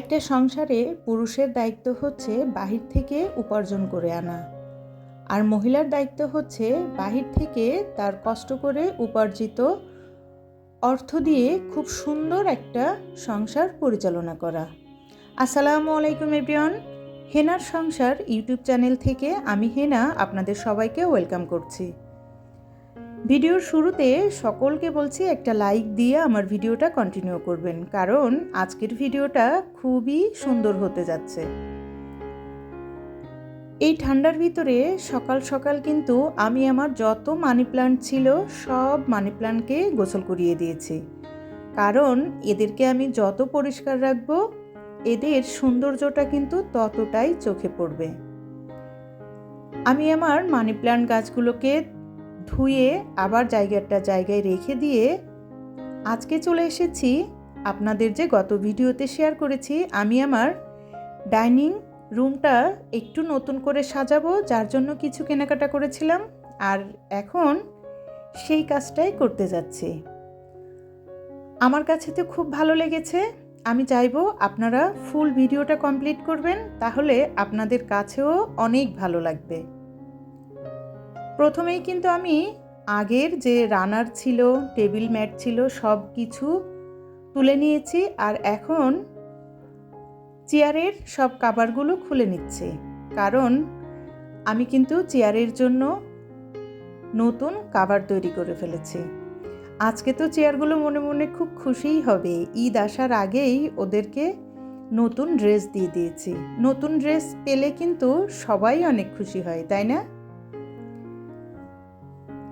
একটা সংসারে পুরুষের দায়িত্ব হচ্ছে বাহির থেকে উপার্জন করে আনা, আর মহিলার দায়িত্ব হচ্ছে বাহির থেকে তার কষ্ট করে উপার্জিত অর্থ দিয়ে খুব সুন্দর একটা সংসার পরিচালনা করা। আসসালামু আলাইকুম এভরিওয়ান, হেনার সংসার ইউটিউব চ্যানেল থেকে আমি হেনা আপনাদের সবাইকে ওয়েলকাম করছি। ভিডিওর শুরুতে সকলকে বলছি একটা লাইক দিয়ে আমার ভিডিওটা কন্টিনিউ করবেন, কারণ আজকের ভিডিওটা খুবই সুন্দর হতে যাচ্ছে। এই ঠান্ডার ভিতরে সকাল সকাল কিন্তু আমি আমার যত মানি প্ল্যান্ট ছিল সব মানি প্ল্যান্টকে গোসল করিয়ে দিয়েছি, কারণ এদেরকে আমি যত পরিষ্কার রাখবো এদের সৌন্দর্যটা কিন্তু ততটাই চোখে পড়বে। আমি আমার মানি প্ল্যান্ট গাছগুলোকে ধুয়ে আবার জায়গায় রেখে দিয়ে আজকে চলে এসেছি আপনাদের যে গত ভিডিওতে শেয়ার করেছি আমি আমার ডাইনিং রুমটা একটু নতুন করে সাজাবো, যার জন্য কিছু কেনাকাটা করেছিলাম, আর এখন সেই কাজটাই করতে যাচ্ছি। আমার কাছে তো খুব ভালো লেগেছে। আমি চাইবো আপনারা ফুল ভিডিওটা কমপ্লিট করবেন, তাহলে আপনাদের কাছেও অনেক ভালো লাগবে। প্রথমেই কিন্তু আমি আগের যে রানার ছিল, টেবিল ম্যাট ছিল, সব কিছু তুলে নিয়েছি, আর এখন চেয়ারের সব কাভারগুলো খুলে নিচ্ছি, কারণ আমি কিন্তু চেয়ারের জন্য নতুন কাভার তৈরি করে ফেলেছি। আজকে তো চেয়ারগুলো মনে মনে খুব খুশিই হবে, ঈদ আসার আগেই ওদেরকে নতুন ড্রেস দিয়ে দিয়েছি। নতুন ড্রেস পেলে কিন্তু সবাই অনেক খুশি হয়, তাই না?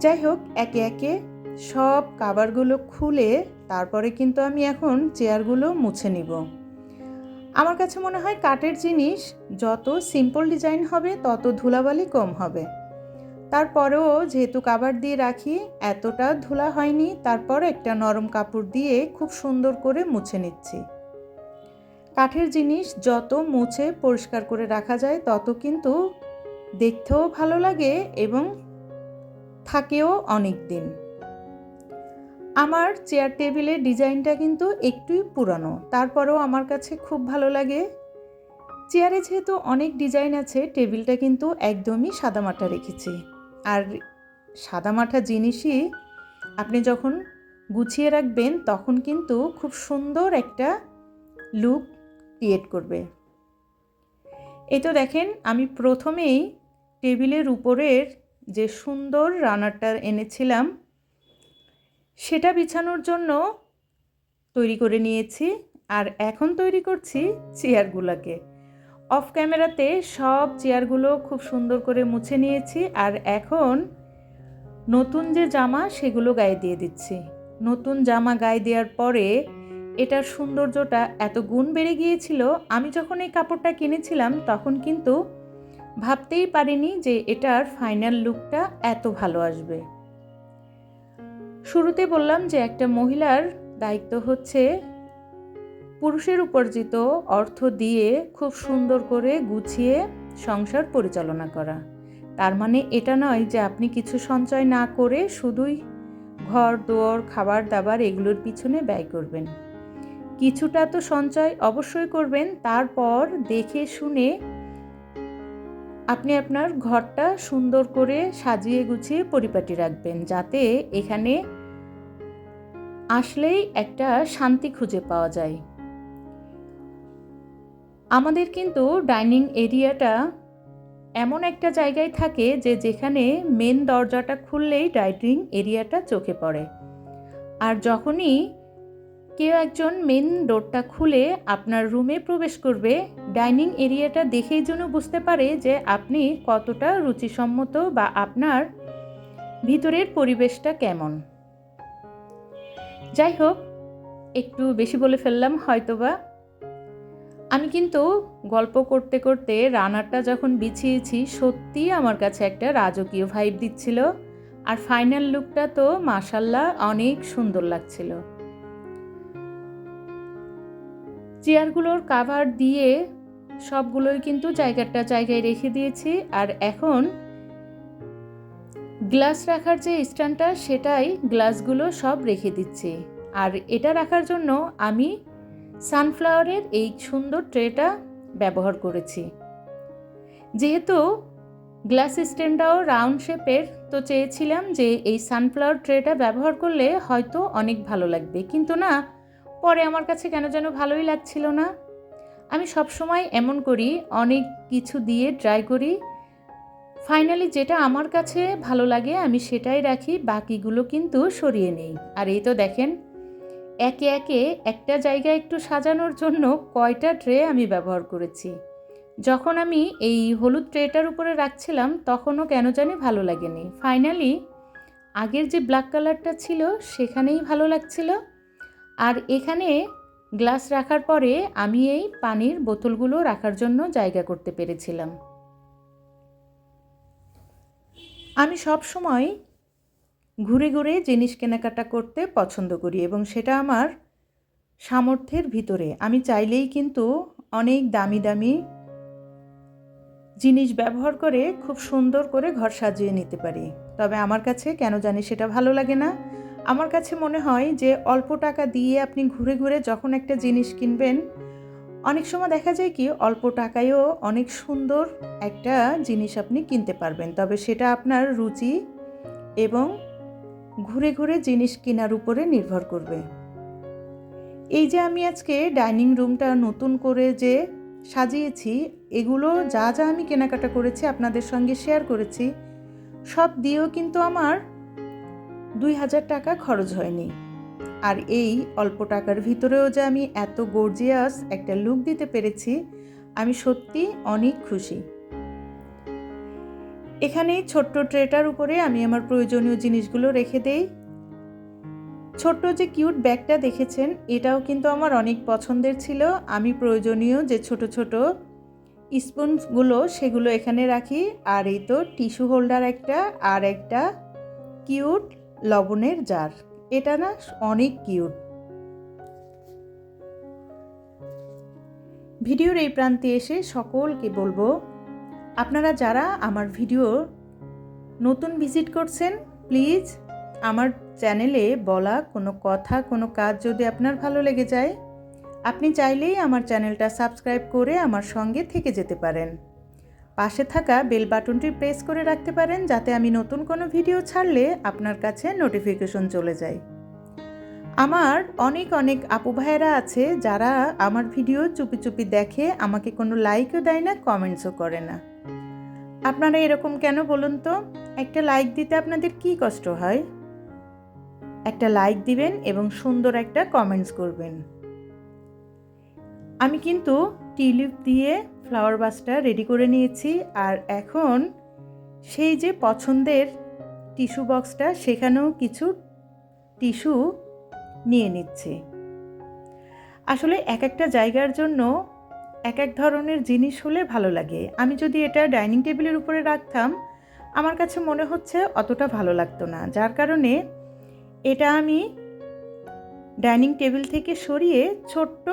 যাই হোক, একে একে সব কাভারগুলো খুলে তারপরে কিন্তু আমি এখন চেয়ারগুলো মুছে নিব। আমার কাছে মনে হয় কাঠের জিনিস যত সিম্পল ডিজাইন হবে তত ধুলাবালি কম হবে। তারপরেও যেহেতু কাভার দিয়ে রাখি এতটা ধুলা হয়নি, তারপর একটা নরম কাপড় দিয়ে খুব সুন্দর করে মুছে নিচ্ছি। কাঠের জিনিস যত মুছে পরিষ্কার করে রাখা যায় তত কিন্তু দেখতেও ভালো লাগে এবং থাকেও অনেক দিন। আমার চেয়ার টেবিলের ডিজাইনটা কিন্তু একটুই পুরানো, তারপরেও আমার কাছে খুব ভালো লাগে। চেয়ারে যেহেতু অনেক ডিজাইন আছে, টেবিলটা কিন্তু একদমই সাদামাটা রেখেছি, আর সাদামাটা জিনিসই আপনি যখন গুছিয়ে রাখবেন তখন কিন্তু খুব সুন্দর একটা লুক ক্রিয়েট করবে। এই তো দেখেন, আমি প্রথমেই টেবিলের উপরের যে সুন্দর রানারটা এনেছিলাম সেটা বিছানোর জন্য তৈরি করে নিয়েছি, আর এখন তৈরি করছি চেয়ারগুলোকে। অফ ক্যামেরাতে সব চেয়ারগুলো খুব সুন্দর করে মুছে নিয়েছি, আর এখন নতুন যে জামা সেগুলো গায়ে দিয়ে দিচ্ছি। নতুন জামা গায়ে দেওয়ার পরে এটার সৌন্দর্যটা এত গুণ বেড়ে গিয়েছিল। আমি যখন এই কাপড়টা কিনেছিলাম তখন কিন্তু ভাবতেই পারিনি যে এটার ফাইনাল লুকটা এত ভালো আসবে। শুরুতে বললাম যে একটা মহিলার দায়িত্ব হচ্ছে পুরুষের উপার্জিত অর্থ দিয়ে খুব সুন্দর করে গুছিয়ে সংসার পরিচালনা করা। তার মানে এটা নয় যে আপনি কিছু সঞ্চয় না করে শুধুই ঘর দুয়ার খাবার দাবার এগুলোর পিছনে ব্যয় করবেন। কিছুটা তো সঞ্চয় অবশ্যই করবেন, তারপর দেখে শুনে আপনি আপনার ঘরটা সুন্দর করে সাজিয়ে গুছিয়ে পরিপাটি রাখবেন, যাতে এখানে আসলেই একটা শান্তি খুঁজে পাওয়া যায়। আমাদের কিন্তু ডাইনিং এরিয়াটা এমন একটা জায়গায় থাকে যে যেখানে মেন দরজাটা খুললেই ডাইনিং এরিয়াটা চোখে পড়ে, আর যখনই কেউ একজন মেন ডোরটা খুলে আপনার রুমে প্রবেশ করবে, ডাইনিং এরিয়াটা দেখেই যেন বুঝতে পারে যে আপনি কতটা রুচিসম্মত বা আপনার ভিতরের পরিবেশটা কেমন। যাই হোক, একটু বেশি বলে ফেললাম হয়তোবা। আমি কিন্তু গল্প করতে করতে রানারটা যখন বিছিয়েছি সত্যিই আমার কাছে একটা রাজকীয় ভাইব দিচ্ছিল, আর ফাইনাল লুকটা তো মাশাআল্লাহ অনেক সুন্দর লাগছিল। চেয়ারগুলোর কাভার দিয়ে সবগুলোই কিন্তু জায়গায় রেখে দিয়েছি, আর এখন গ্লাস রাখার যে স্ট্যান্ডটা সেটাই গ্লাসগুলো সব রেখে দিচ্ছি। আর এটা রাখার জন্য আমি সানফ্লাওয়ারের এই সুন্দর ট্রেটা ব্যবহার করেছি। যেহেতু গ্লাস স্ট্যান্ডটাও রাউন্ড শেপের, তো চেয়েছিলাম যে এই সানফ্লাওয়ার ট্রেটা ব্যবহার করলে হয়তো অনেক ভালো লাগবে, কিন্তু না, পরে আমার কাছে কেন যেন ভালোই লাগছিল না। আমি সবসময় এমন করি, অনেক কিছু দিয়ে ট্রাই করি, ফাইনালি যেটা আমার কাছে ভালো লাগে আমি সেটাই রাখি, বাকিগুলো কিন্তু সরিয়ে নেই। আর এই তো দেখেন, একে একে একটা জায়গায় একটু সাজানোর জন্য কয়টা ট্রে আমি ব্যবহার করেছি। যখন আমি এই হলুদ ট্রেটার উপরে রাখছিলাম তখনও কেন জানি ভালো লাগেনি। ফাইনালি আগের যে ব্ল্যাক কালারটা ছিল সেখানেই ভালো লাগছিল। আর এখানে গ্লাস রাখার পরে আমি এই পানির বোতলগুলো রাখার জন্য জায়গা করতে পেরেছিলাম। আমি সব সময় ঘুরে ঘুরে জিনিস কেনাকাটা করতে পছন্দ করি এবং সেটা আমার সামর্থ্যের ভিতরে। আমি চাইলেই কিন্তু অনেক দামি দামি জিনিস ব্যবহার করে খুব সুন্দর করে ঘর সাজিয়ে নিতে পারি, তবে আমার কাছে কেন জানি সেটা ভালো লাগে না। আমার কাছে মনে হয় যে অল্প টাকা দিয়ে আপনি ঘুরে ঘুরে যখন একটা জিনিস কিনবেন, অনেক সময় দেখা যায় কি অল্প টাকায়ও অনেক সুন্দর একটা জিনিস আপনি কিনতে পারবেন, তবে সেটা আপনার রুচি এবং ঘুরে ঘুরে জিনিস কেনার উপরে নির্ভর করবে। এই যে আমি আজকে ডাইনিং রুমটা নতুন করে যে সাজিয়েছি, এগুলো যা যা আমি কেনাকাটা করেছি আপনাদের সঙ্গে শেয়ার করেছি, সব দিয়েও কিন্তু আমার 2000 টাকা খরচ হয়নি। আর এই অল্প টাকার ভিতরেও যে আমি এত গর্জিয়াস একটা লুক দিতে পেরেছি, আমি সত্যি অনেক খুশি। এখানে ছোট্ট ট্রেটার উপরে আমি আমার প্রয়োজনীয় জিনিসগুলো রেখে দেই। ছোট্ট যে কিউট ব্যাগটা দেখেছেন, এটাও কিন্তু আমার অনেক পছন্দের ছিল। আমি প্রয়োজনীয় যে ছোট ছোট স্পুনগুলো সেগুলো এখানে রাখি। আর এই তো টিস্যু হোল্ডার একটা, আর একটা কিউট লবণের জার, এটা না অনেক কিউট। ভিডিওর এই প্রান্তে এসে সকলকে বলবো, আপনারা যারা আমার ভিডিও নতুন ভিজিট করছেন, প্লিজ আমার চ্যানেলে বলা কোনো কথা, কোনো কাজ যদি আপনার ভালো লেগে যায়, আপনি চাইলেই আমার চ্যানেলটা সাবস্ক্রাইব করে আমার সঙ্গে থেকে যেতে পারেন। পাশে থাকা বেল বাটনটি প্রেস করে রাখতে পারেন, যাতে আমি নতুন কোনো ভিডিও ছাড়লে আপনার কাছে নোটিফিকেশন চলে যায়। আমার অনেক অনেক আপু ভাইয়েরা আছে যারা আমার ভিডিও চুপি চুপি দেখে, আমাকে কোনো লাইকও দেয় না, কমেন্টসও করে না। আপনারা এরকম কেন বলুন তো? একটা লাইক দিতে আপনাদের কি কষ্ট হয়? একটা লাইক দিবেন এবং সুন্দর একটা কমেন্টস করবেন। আমি কিন্তু টিউলিপ দিয়ে ফ্লাওয়ার ভাসটা রেডি করে নিয়েছি। আর এখন সেই যে পছন্দের টিস্যু বক্সটা, সেখানেও কিছু টিস্যু নিয়ে নিচ্ছি। আসলে এক একটা জায়গার জন্য এক এক ধরনের জিনিস হলে ভালো লাগে। আমি যদি এটা ডাইনিং টেবিলের উপরে রাখতাম, আমার কাছে মনে হচ্ছে অতটা ভালো লাগতো না, যার কারণে এটা আমি ডাইনিং টেবিল থেকে সরিয়ে ছোট্ট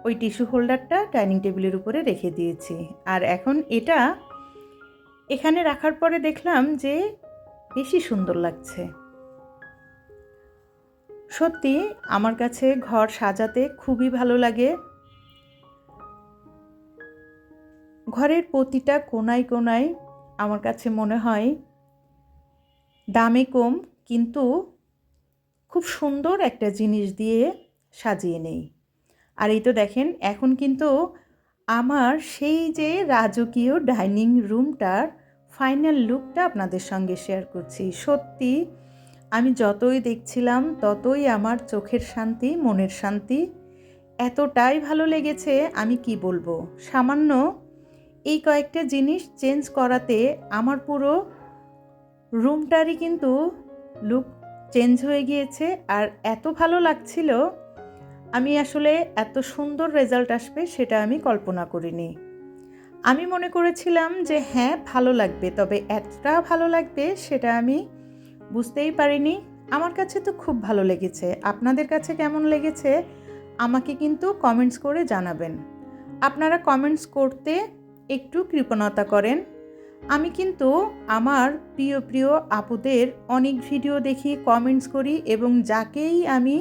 ওই টিস্যু হোল্ডারটা ডাইনিং টেবিলের উপরে রেখে দিয়েছি। আর এখন এটা এখানে রাখার পরে দেখলাম যে বেশি সুন্দর লাগছে। সত্যি আমার কাছে ঘর সাজাতে খুবই ভালো লাগে। ঘরের প্রতিটা কোনায় কোনায় আমার কাছে মনে হয় দামে কম, কিন্তু খুব সুন্দর একটা জিনিস দিয়ে সাজিয়ে নেই। আর এই তো দেখেন, এখন কিন্তু আমার সেই যে রাজকীয় ডাইনিং রুমটার ফাইনাল লুকটা আপনাদের সঙ্গে শেয়ার করছি। সত্যি আমি যতই দেখছিলাম ততই আমার চোখের শান্তি, মনের শান্তি এতটাই ভালো লেগেছে, আমি কি বলবো। সামান্য এই কয়েকটা জিনিস চেঞ্জ করাতে আমার পুরো রুমটারই কিন্তু লুক চেঞ্জ হয়ে গিয়েছে। আর এত ভালো লাগছিল, আমি আসলে এত সুন্দর রেজাল্ট আসবে সেটা আমি কল্পনা করিনি। আমি মনে করেছিলাম যে হ্যাঁ ভালো লাগবে, তবে এতটা ভালো লাগবে সেটা আমি বুঝতেই পারিনি। আমার কাছে তো খুব ভালো লেগেছে। আপনাদের কাছে কেমন লেগেছে আমাকে কিন্তু কমেন্টস করে জানাবেন। আপনারা কমেন্টস করতে একটু কৃপণতা করেন। আমি কিন্তু আমার প্রিয় প্রিয় আপুদের অনেক ভিডিও দেখি, কমেন্টস করি, এবং যাকেই আমি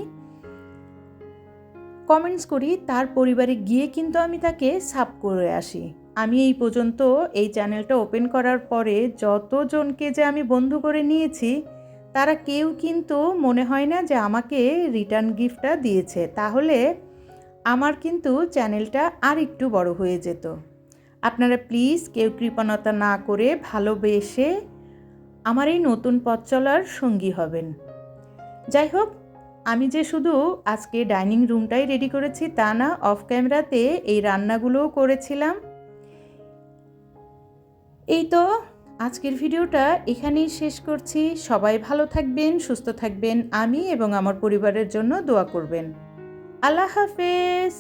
কমেন্টস করি তার পরিবারে গিয়ে কিন্তু আমি তাকে সাব করে আসি। আমি এই পর্যন্ত এই চ্যানেলটা ওপেন করার পরে যতজনকে যে আমি বন্ধু করে নিয়েছি তারা কেউ কিন্তু মনে হয় না যে আমাকে রিটার্ন গিফটটা দিয়েছে, তাহলে আমার কিন্তু চ্যানেলটা আর একটু বড় হয়ে যেত। আপনারা প্লিজ কেউ কৃপণতা না করে ভালোবেসে আমার এই নতুন পথ চলার সঙ্গী হবেন। যাই হোক, আমি যে শুধু আজকে ডাইনিং রুমটাই রেডি করেছি তা না, অফ ক্যামেরাতে এই রান্নাগুলোও করেছিলাম। এই তো আজকের ভিডিওটা এখানেই শেষ করছি। সবাই ভালো থাকবেন, সুস্থ থাকবেন, আমি এবং আমার পরিবারের জন্য দোয়া করবেন। আল্লাহ হাফেজ।